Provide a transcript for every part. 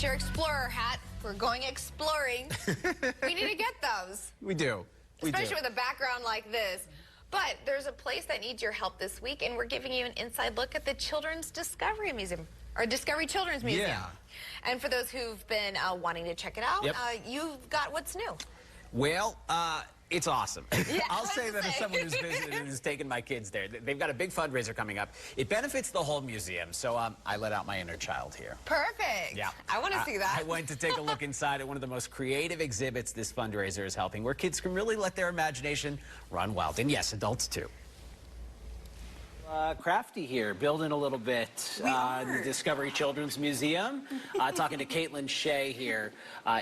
Get your explorer hat. We're going exploring. We need to get those. We do. Especially with a background like this. But there's a place that needs your help this week, and we're giving you an inside look at the Children's Discovery Museum, or Discovery Children's Museum. Yeah. And for those who've been wanting to check it out, you've got what's new. Well, it's awesome. Yeah, I'll say that as someone who's visited and has taken my kids there. They've got a big fundraiser coming up. It benefits the whole museum, so I let out my inner child here. Perfect. Yeah. I want to see that. I went to take a look inside at one of the most creative exhibits this fundraiser is helping, where kids can really let their imagination run wild. And yes, adults too. Crafty here, building a little bit in the Discovery Children's Museum. Talking to Caitlin Shea here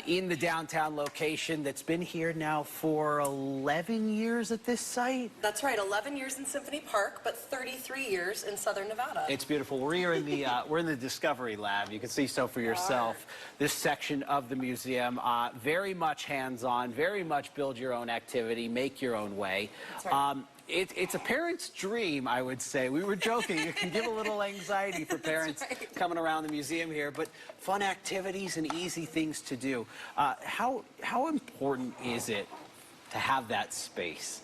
in the downtown location that's been here now for 11 years at this site. That's right, 11 years in Symphony Park, but 33 years in Southern Nevada. It's beautiful. We're here in the we're in the Discovery Lab. You can see so for yourself. This section of the museum, very much hands-on, very much build your own activity, make your own way. That's right. It's a parent's dream, I would say. We were joking. It can give a little anxiety for parents coming around the museum here, but fun activities and easy things to do. How important is it to have that space,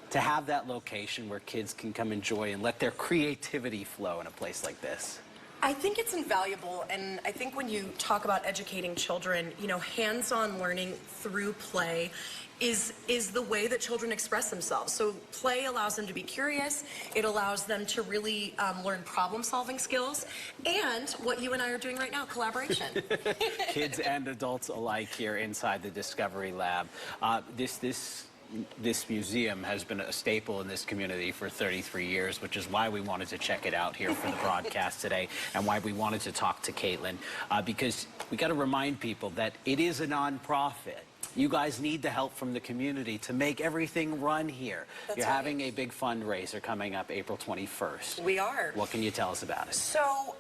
to have that location where kids can come enjoy and let their creativity flow in a place like this? I think it's invaluable, and I think when you talk about educating children, you know, hands-on learning through play is the way that children express themselves. So play allows them to be curious, it allows them to really learn problem-solving skills, and what you and I are doing right now, collaboration. Kids and adults alike here inside the Discovery Lab. This museum has been a staple in this community for 33 years, which is why we wanted to check it out here for the broadcast today, and why we wanted to talk to Caitlin, because we got to remind people that it is a nonprofit. You guys need the help from the community to make everything run here. You're having a big fundraiser coming up April 21st. We are. What can you tell us about it? So,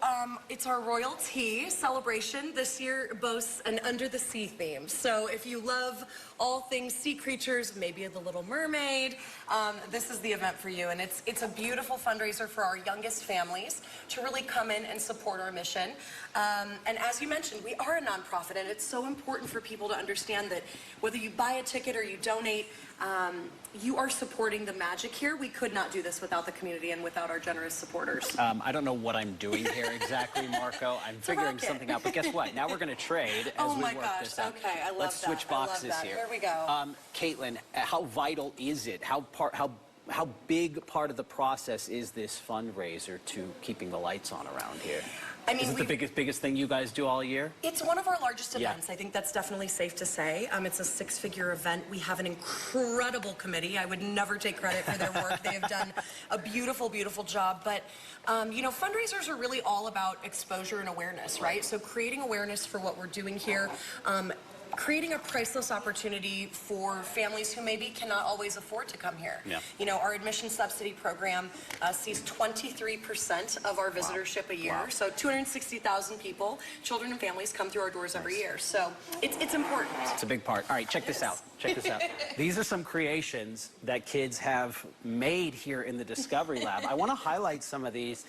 it's our royalty celebration. This year boasts an Under the Sea theme. So if you love all things sea creatures, maybe The Little Mermaid, this is the event for you. And it's a beautiful fundraiser for our youngest families to really come in and support our mission. And as you mentioned, we are a nonprofit, and it's so important for people to understand that whether you buy a ticket or you donate, you are supporting the magic here. We could not do this without the community and without our generous supporters. I don't know what I'm doing here exactly, Marco. I'm figuring something out, but guess what? Now we're going to trade as we work this out. Okay, I love Let's that. switch boxes here. Here we go. Caitlin, how vital is it? How big part of the process is this fundraiser to keeping the lights on around here? I mean, is it the biggest thing you guys do all year? It's one of our largest events. I think that's definitely safe to say. It's a six-figure event. We have an incredible committee. I would never take credit for their work. They have done a beautiful, beautiful job. But, you know, fundraisers are really all about exposure and awareness, right? So creating awareness for what we're doing here, creating a priceless opportunity for families who maybe cannot always afford to come here. Yeah. You know, our admission subsidy program sees 23% of our visitorship a year. So 260,000 people, children and families, come through our doors every year. So it's important. It's a big part. All right, check this out. Check this out. These are some creations that kids have made here in the Discovery Lab. I want to highlight some of these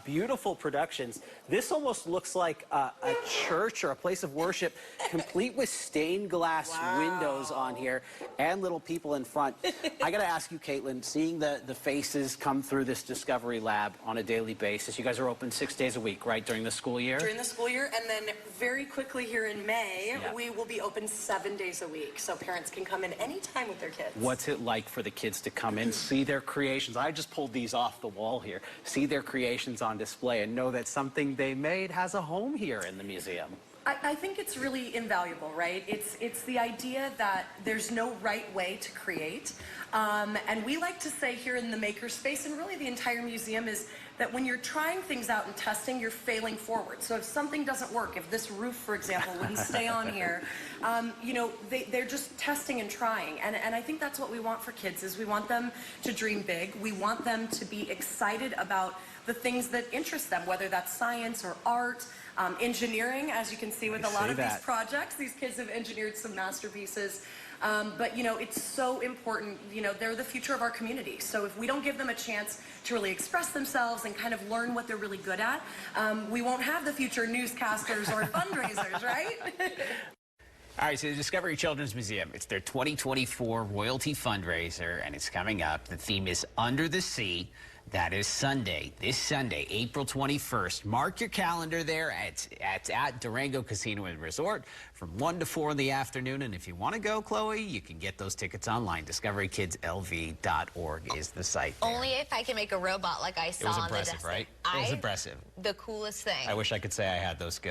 beautiful productions. This almost looks like a church or a place of worship, complete with stained glass windows on here and little people in front. I got to ask you, Caitlin, seeing the faces come through this Discovery Lab on a daily basis. You guys are open 6 days a week, right, during the school year? During the school year, and then very quickly here in May, we will be open 7 days a week, so parents can come in anytime with their kids. What's it like for the kids to come in, see their creations? I just pulled these off the wall here. See their creations on display and know that something they made has a home here in the museum. I think it's really invaluable, right? It's the idea that there's no right way to create. And we like to say here in the makerspace, and really the entire museum, is that when you're trying things out and testing, you're failing forward. So if something doesn't work, if this roof, for example, wouldn't stay on here, you know, they're just testing and trying. And I think that's what we want for kids, is we want them to dream big. We want them to be excited about the things that interest them, whether that's science or art, engineering, as you can see with a lot of these projects. These kids have engineered some masterpieces. But, you know, it's so important. You know, they're the future of our community. So if we don't give them a chance to really express themselves and kind of learn what they're really good at, we won't have the future newscasters or fundraisers, right? All right, so the Discovery Children's Museum, it's their 2024 royalty fundraiser, and it's coming up. The theme is Under the Sea. That is Sunday, this Sunday, April 21st. Mark your calendar there. It's at Durango Casino and Resort from 1 to 4 in the afternoon. And if you want to go, Chloe, you can get those tickets online. DiscoveryKidsLV.org is the site there. Only if I can make a robot like I saw It was on the impressive, desk. right? It was impressive. The coolest thing. I wish I could say I had those skills.